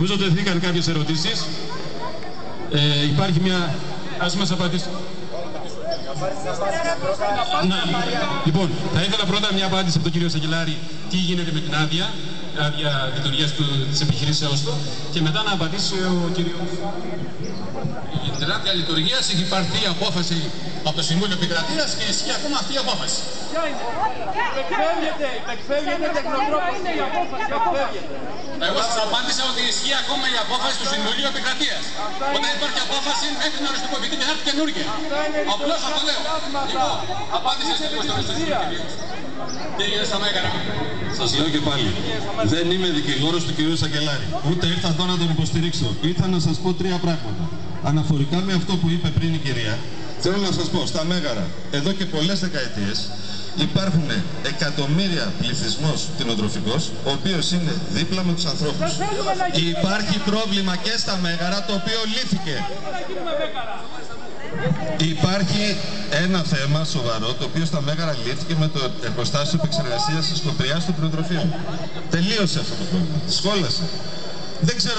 Νομίζω ότι τεθήκαν κάποιες ερωτήσεις. Υπάρχει μια... Ας μας απαντήσει. Λοιπόν, θα ήθελα πρώτα μια απάντηση από τον κύριο Σαγγελάρη τι γίνεται με την άδεια λειτουργίας της επιχειρήσεώς του και μετά να απαντήσει ο κύριος. Για την άδεια λειτουργίας έχει πάρθει η απόφαση από το Συμβούλιο Επικρατείας και ισχύει ακόμα αυτή η απόφαση. Ποια είναι? Υπεκφεύγεται τεχνοτρόπως η απόφαση. Εγώ σας απάντησα ότι ισχύει ακόμα η απόφαση του Συμβουλίου Επικρατείας. Όταν υπάρχει απόφαση μέχρι να οριστικοποιηθεί και να έρθει καινούργια. Απλώς αυτό λέω. Λοιπόν, απάντησε σε λίγο στο Συμβούλιο. Τι έγινε στα Μέγαρα? Σας λέω και πάλι, δεν είμαι δικηγόρος του κυρίου Σαγγελάρη. Ούτε ήρθα εδώ να τον υποστηρίξω. Ήρθα να σας πω τρία πράγματα. Αναφορικά με αυτό που είπε πριν η κυρία, θέλω να σας πω, στα Μέγαρα, εδώ και πολλές δεκαετίες, υπάρχουν εκατομμύρια πληθυσμός κτηνοτροφικός, ο οποίος είναι δίπλα με τους ανθρώπους. Υπάρχει πρόβλημα και στα Μέγαρα, το οποίο λύθηκε. Υπάρχει ένα θέμα σοβαρό, το οποίο στα Μέγαρα λύθηκε με το εργοστάσιο επεξεργασίας της Σκοπριάς του κτηνοτροφείου. Τελείωσε αυτό το πρόβλημα. Σχόλασε. Δεν ξέρω